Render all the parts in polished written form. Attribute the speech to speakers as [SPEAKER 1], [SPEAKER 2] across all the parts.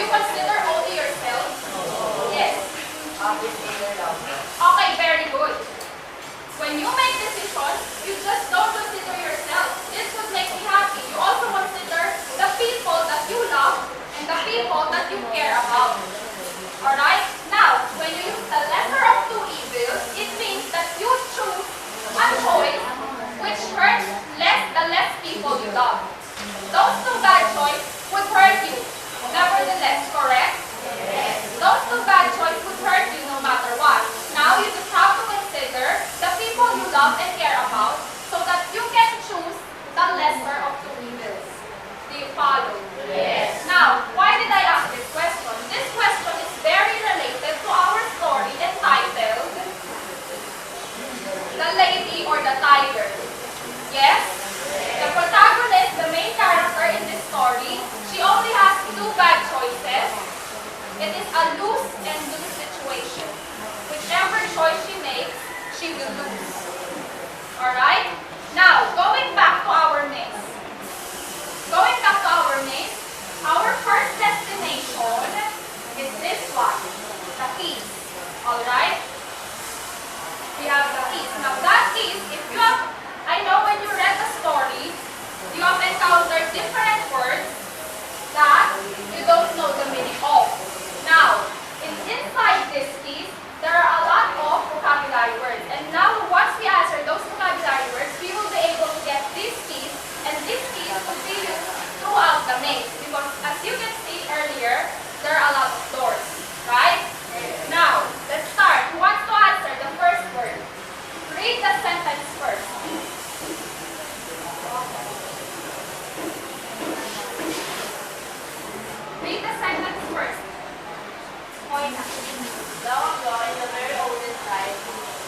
[SPEAKER 1] you consider only yourself? Yes. Okay, very good. When you make decisions, you just don't consider yourself. This would make me happy. You also consider the people that you love and the people that you care about. Alright? Now, when you use the lesser of two evils, it means that you choose a choice which hurts the less people you love. Those two bad choices would hurt you. Nevertheless, correct? Yes. Those two bad choices would hurt you no matter what. Now, you just have to consider the people you love and care about so that you can choose the lesser of two evils. Do you follow? Yes. Now, why did I ask this question? This question is very related to our story entitled The Lady or the Tiger. Yes? The protagonist, the main character in this story, she only has two bad choices. It is a lose and lose situation. Whichever choice she makes, she will lose. Alright? Now, going back to our maze. Going back to our maze, our first destination is this one, the keys. Alright? We have the keys. Now, that keys, if you have, I know when you read the story, you have encountered different words that you don't know the meaning of. Now, inside these keys, there are a lot of vocabulary words. And now, once we answer those vocabulary words, we will be able to get these keys, and these keys will be used throughout the maze. Because as you can see earlier, there are a lot of doors. Right? Now, let's start. Who wants to answer the first word? Read the sentence first. Read the sentence first.
[SPEAKER 2] Long ago, in the very olden time,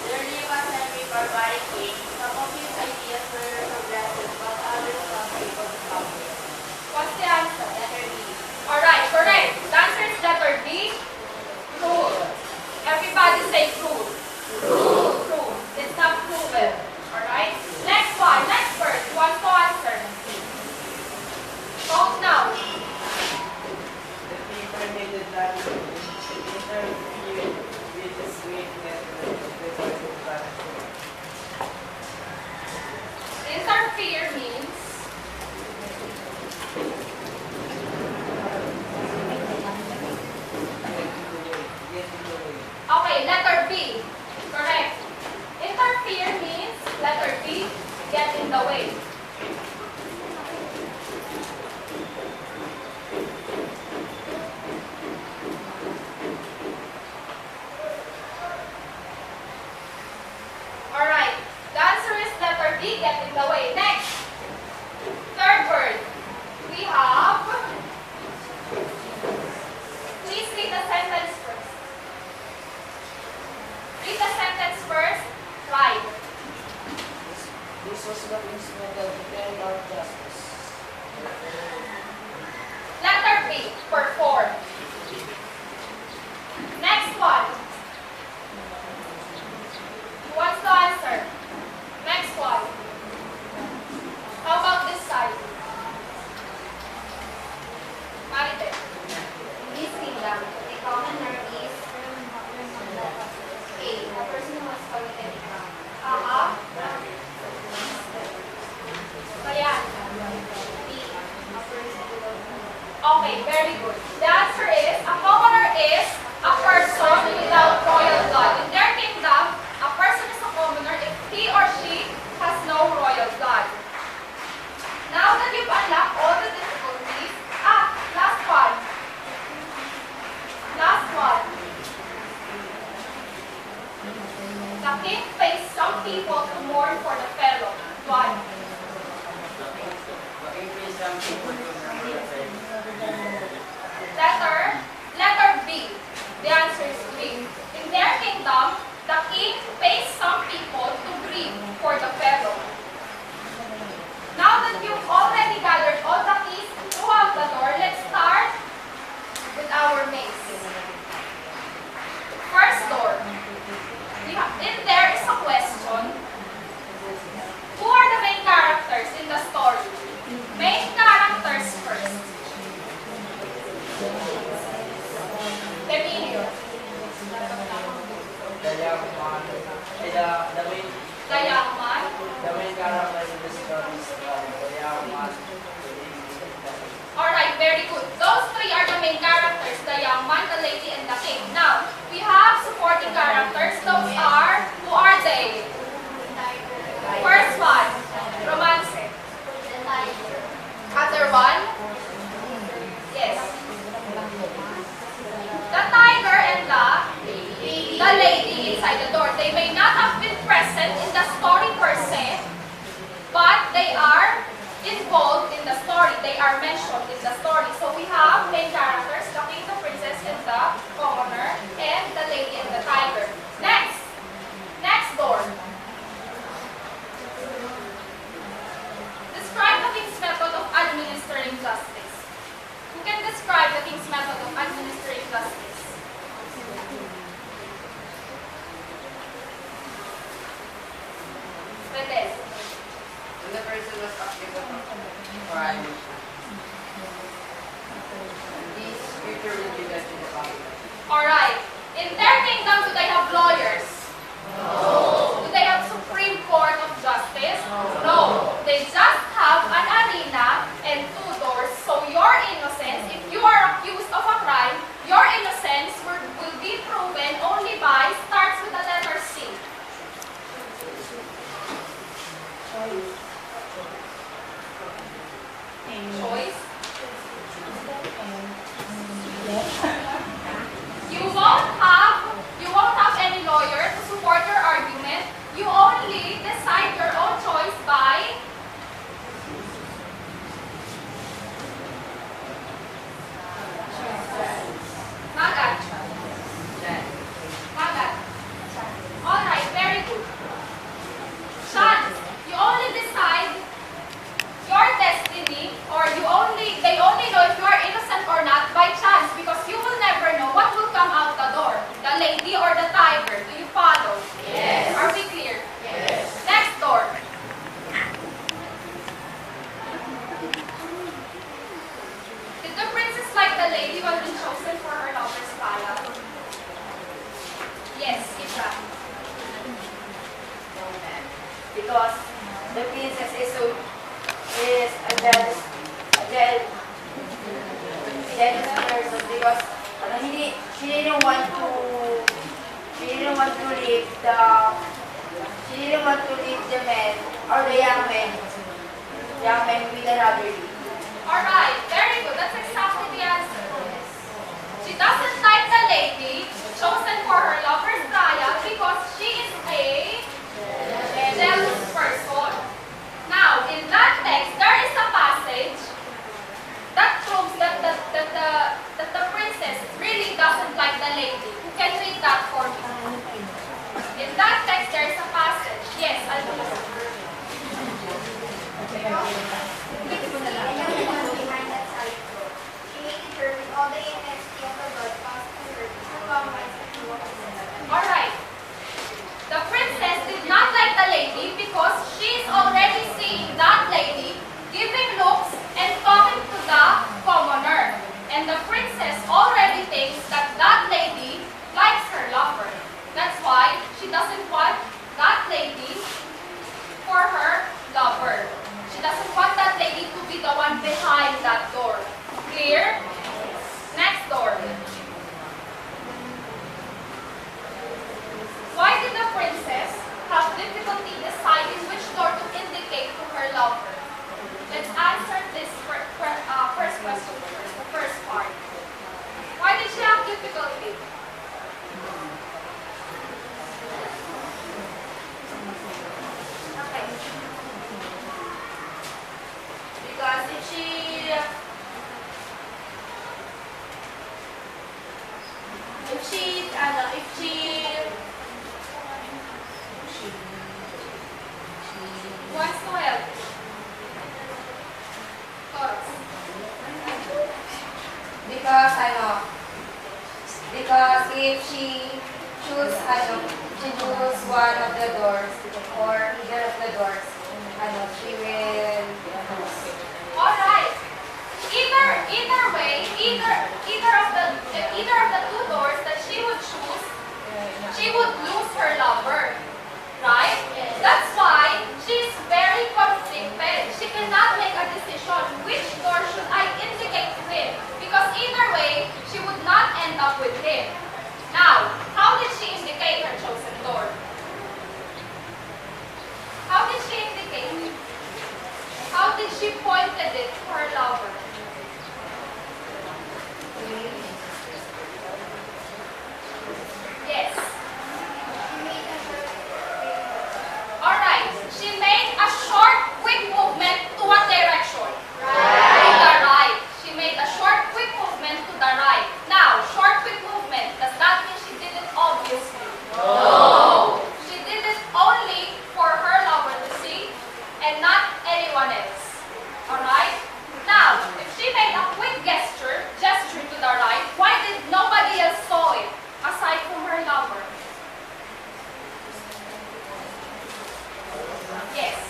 [SPEAKER 2] there lived a semi-barbaric king. Some of his ideas were progressive, but others not able to copy.
[SPEAKER 1] What's the answer?
[SPEAKER 2] Letter B.
[SPEAKER 1] Alright, correct. The answer is letter B. Rule. Everybody say rule. Rule. Rule. It's not proven. Alright? Next one. Next word. Who wants to answer? Count now.
[SPEAKER 3] The people needed that to interfere with the sweet network of the planet.
[SPEAKER 1] Interfere means okay, letter B. Correct. Interfere means letter B, get in the way. Alright. The answer is letter B, get in the way. Next. Third word. We have, please read the sentence first. Read the sentence first. Right.
[SPEAKER 3] This was what instrumental to carry out justice.
[SPEAKER 1] Letter B, perform. Next one. Who wants to answer? Next one. How about this side? Marite.
[SPEAKER 2] In this kingdom, the common nerve is A. A person who has committed a crime.
[SPEAKER 1] Ayan.
[SPEAKER 2] B. A person who does not.
[SPEAKER 1] Okay, very good. The answer is, a commoner is a person without royal blood. In their kingdom, a person is a commoner if he or she has no royal blood. Now that you've unlocked all the difficulties, last one. Last one. The king pays some people to mourn for the fellow. One. Letter B. The answer is B. In their kingdom, the king pays some people to grieve for the fellow. Now that you've already gathered all the keys throughout the door, let's start with our maze. First door. In there is a question. Who are the main characters in the story? Main characters
[SPEAKER 3] stories, the young man, the lady, and the king.
[SPEAKER 1] Alright, very good. Those three are the main characters, the young man, the lady, and the king. Now, we have supporting characters. Those are, who are they? First one, romance. Other one? Yes. The tiger and the lady inside the door. They may not have been present in the story per se, but they are involved in the story. They are mentioned in the story. So we have main characters, the king, the princess, and the commoner, and the lady and the tiger. Next door. Describe the king's method of administering justice. Who can describe the king's method of administering justice? Betes.
[SPEAKER 2] When the person was accused of crime, these future will be judged in the public.
[SPEAKER 1] Alright. In their kingdom, do they have lawyers? No. Do they have Supreme Court of Justice? No. They just have an arena and two doors. So your innocence, if you are accused of a crime, your innocence will be proven only by, starts with the letter C. Choice. You won't have any lawyer to support your argument. You only decide your own choice by Magat. Magat. Alright, very good. Chance. You only decide your destiny, or they only know if you are innocent or not by chance, because you will never know what will come out the door, the lady or the tiger. Do you follow?
[SPEAKER 2] Yes.
[SPEAKER 1] Are we clear?
[SPEAKER 2] Yes.
[SPEAKER 1] Next door. Did the princess like the lady while being chosen for her lover's trial? Yes, Isha.
[SPEAKER 2] Because the princess is a jealous person, because she didn't want to leave the men, or the young men with another lady.
[SPEAKER 1] Alright, very good. That's exactly the answer. She doesn't like the lady chosen for her lover's trial because she is a jealous person. Now, in that text, there is a passage that proves that the princess really doesn't like the lady. Who can read that for me? In that text, there is a passage. Yes, I'll do it.
[SPEAKER 4] Behind that side door. She hated her with all the intensity of her blood passed through her. Her comrades and her woman.
[SPEAKER 1] Alright. The princess did not like the lady because she is already seeing that lady giving looks and talking to the commoner. And the princess already thinks that that lady likes her lover. That's why she doesn't want that lady for her lover. She doesn't want that lady to be the one behind that door. Clear? Next door. Why did the princess have difficulty deciding which door to indicate to her lover? Let's answer this first question first, the first part. Why did she have difficulty? Okay.
[SPEAKER 2] Because if she
[SPEAKER 1] Wants to help. Thoughts?
[SPEAKER 5] Because if she choose one of the doors or either of the doors, she will lose.
[SPEAKER 1] Alright. Either way, either of the two doors that she would choose, she would lose her lover. Right? That's why she's very conflicted. did she pointed it to her lover? Yes. Alright. She made a short, quick movement to what direction? Right. To the right. She made a short, quick movement to the right. Now, short, quick movement, does that mean she did it obviously? No. She did it only for her lover to see and not anyone else. Alright? Now, if she made a quick gesture to the right, why did nobody else saw it aside from her lover? Yes.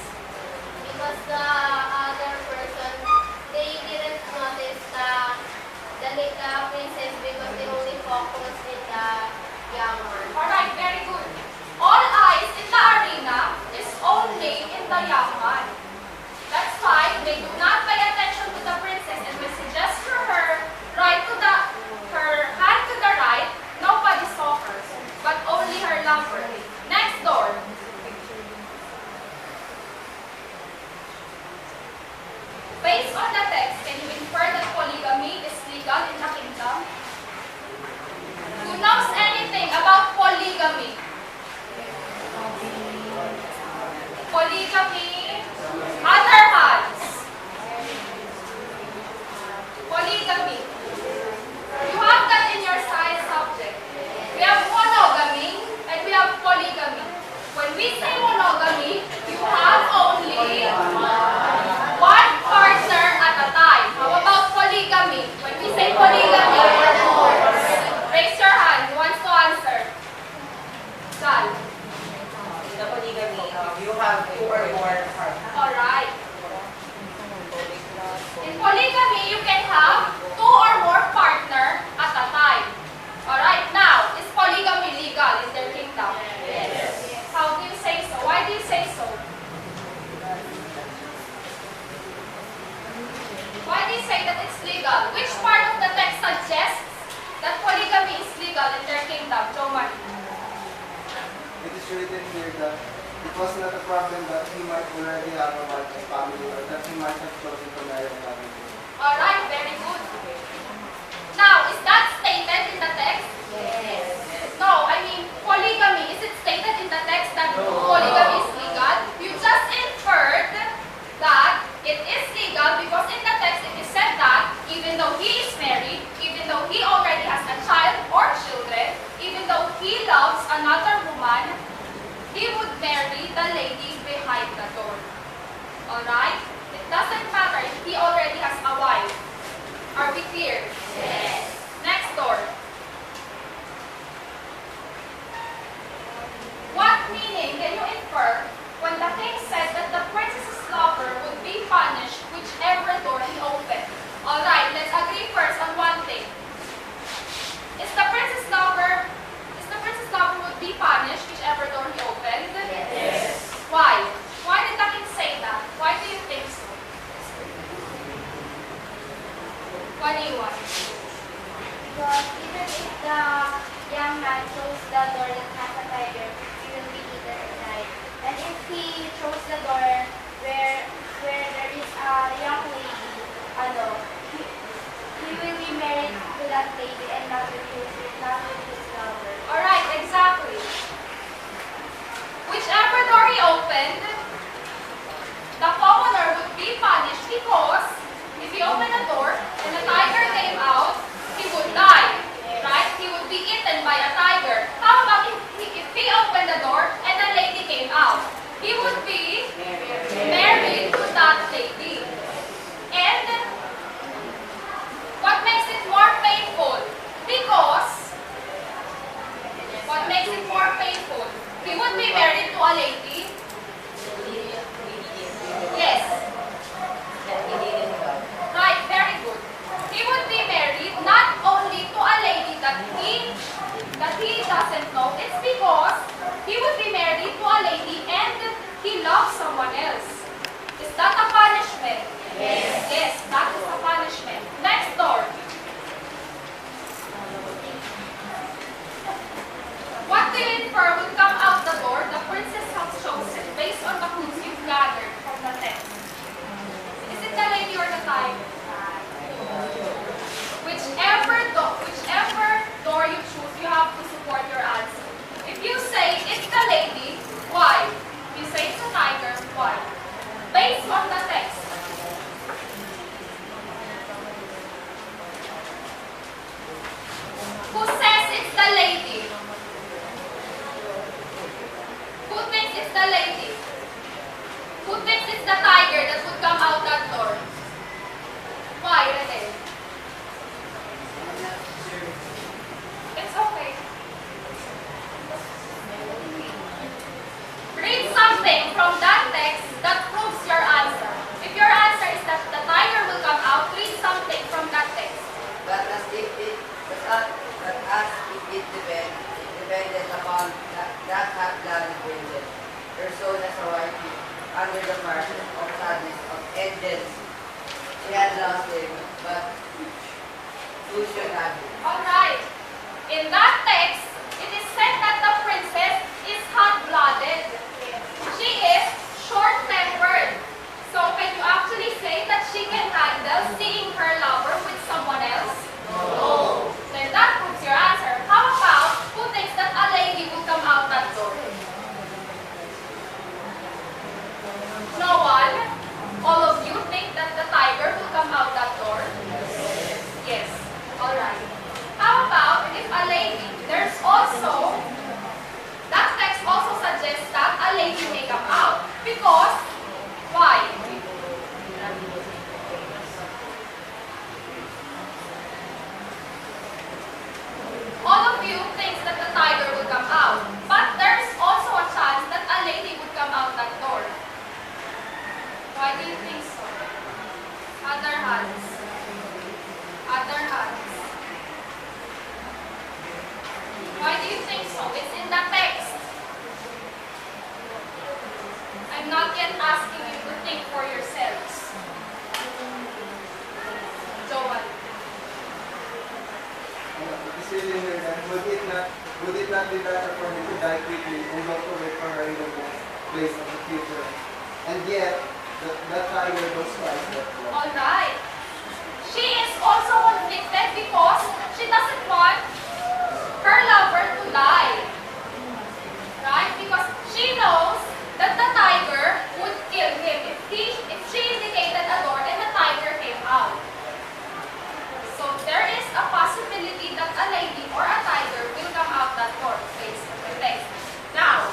[SPEAKER 2] Because the other person, they didn't notice the princess because they only focused in the young one.
[SPEAKER 1] Alright, very good. All eyes in the arena is only in the young man. That's why they do not pay attention to the princess, and when she gesture her hand to the right, nobody saw her, but only her lover. Next door. Based on the text, can you infer that polygamy is legal in the kingdom? Who knows anything about polygamy? Polygamy, other hands. Polygamy. You have that in your science subject. We have monogamy and we have polygamy. When we say monogamy, you have only one partner at a time. How about polygamy? When we say polygamy, raise your hand. Who wants to answer? Sal.
[SPEAKER 3] In the polygamy, you have 2 or more partners.
[SPEAKER 1] Alright. In polygamy, you can have 2 or more partner at a time. Alright, now, is polygamy legal in their kingdom?
[SPEAKER 3] Yes.
[SPEAKER 1] How do you say so? Why do you say so? Why do you say that it's legal? Which part of the text suggests that polygamy is legal in their kingdom? Joman.
[SPEAKER 6] It is written here that it was not a problem that he might already have a wife and family, or that he might have chosen to marry another woman.
[SPEAKER 1] Alright, very good. Now, is that stated in the text?
[SPEAKER 3] Yes.
[SPEAKER 1] No, I mean, polygamy. Is it stated in the text that polygamy is legal? You just inferred that it is legal because in the text it is said that even though he is married, even though he already has a child or children, even though he loves another woman, he would marry the lady behind the door. Alright? It doesn't matter if he already has a wife. Are we clear?
[SPEAKER 2] Yes.
[SPEAKER 1] Next door. What meaning can you infer when the king said that the princess's lover would be punished whichever door he opened? Alright, let's agree first on one thing. Is the princess lover would be punished whichever door he opened?
[SPEAKER 2] Yes.
[SPEAKER 1] Why? Why did the king say that? Why do you think so? What do you want?
[SPEAKER 4] Because even if the young man chose the door that has a tiger, he will be eaten at night. And if he chose the door where there is a young lady, he will be married to that lady and not with his lover.
[SPEAKER 1] Alright, exactly. Whichever door he opened, the commoner would be punished because if he opened a door and a tiger came out, he would die. Right? He would be eaten by a tiger. How about if he opened the door and a lady came out? He would be married to that lady. And what makes it more painful? Because what makes it more painful? He would be married to a lady Why? You say it's a tiger. Why? Based on the text. Who says it's the lady? Who thinks it's the lady? Who thinks it's the tiger that would come out that door? Why, Rene? It's okay. Read something from that text that proves your answer. If your answer is that the tiger will come out, read something from that text.
[SPEAKER 7] But as if it depended upon that half blooded virgin, her soul as a wife under the mark of sadness of vengeance. She had lost him, but who should have him?
[SPEAKER 1] Alright. In that text, it is said that the princess is hot-blooded. She is short-tempered. So can you actually say that she can handle seeing her lover with someone else? No. Then that proves your answer. How about who thinks that a lady will come out that door? No one? All of you think that the tiger will come out that door? Yes. Alright. How about if a lady, there's also, that text also suggests that a lady may come out. Because, why? All of you think that the tiger will come out. But there's also a chance that a lady would come out that door. Why do you think so? Other hands. Other hands. Why do you think so? It's in the text. I'm not yet asking you to think for yourselves. Joel.
[SPEAKER 6] It's really here that would it not be better for me to die quickly and go to wait for her in the place of the future? And yet, that tiger goes twice that way.
[SPEAKER 1] Alright. She is also convicted because she doesn't want her lover to die. Right? Because she knows that the tiger would kill him if she indicated a door and the tiger came out. So there is a possibility that a lady or a tiger will come out that door based on the text. Now,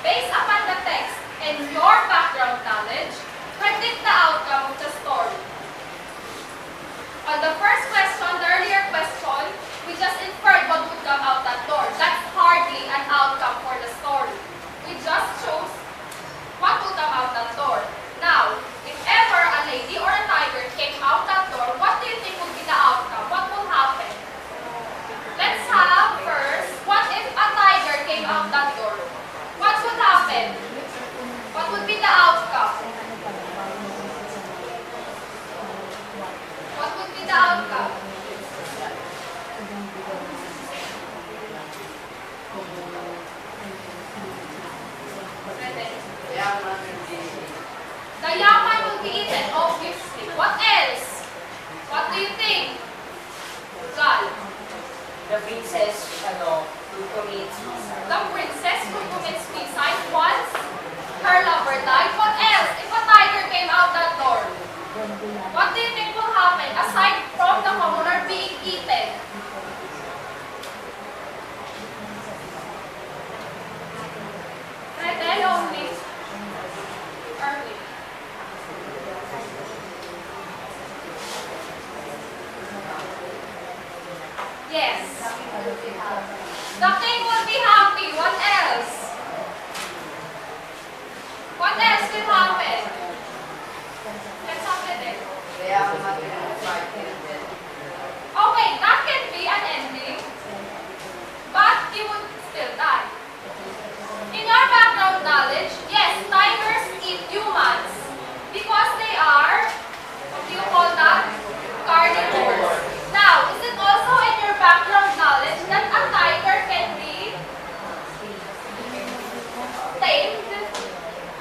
[SPEAKER 1] based upon the text and your background knowledge, predict the outcome of the story. On the first question, the earlier question, we just inferred what would come out that door. That's hardly an outcome for the story. We just chose what will come out that door. Now, if ever a lady or a tiger came out that door, what do you think would be the outcome? What will happen? Let's have first, what if a tiger came out that door? What would happen? What would be the outcome? What would be the outcome? The young man will be eaten, obviously. What else? What do you think? Gal.
[SPEAKER 8] The princess, will commit suicide.
[SPEAKER 1] The princess will commit suicide once her lover died. What else? If a tiger came out that door, what do you think will happen aside from the commoner being eaten? Redel only. Early. Yes. The king will be happy. What else? What else will happen? Let's happen there.
[SPEAKER 7] Kaya ang mag-fight and then
[SPEAKER 1] Okay, that can be an ending, but he would still die. In your background knowledge, yes, tigers eat humans because they are, what do you call that? Carnivores. Now, is it also in your background knowledge that a tiger can be tamed?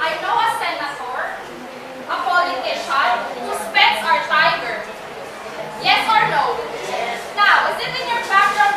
[SPEAKER 1] I know a senator, a politician, whose pets are tigers. Yes or no? Now, is it in your background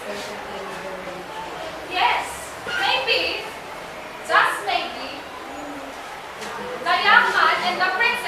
[SPEAKER 5] ancient Indian religion.
[SPEAKER 1] Yes, maybe, just maybe, the young man and the princess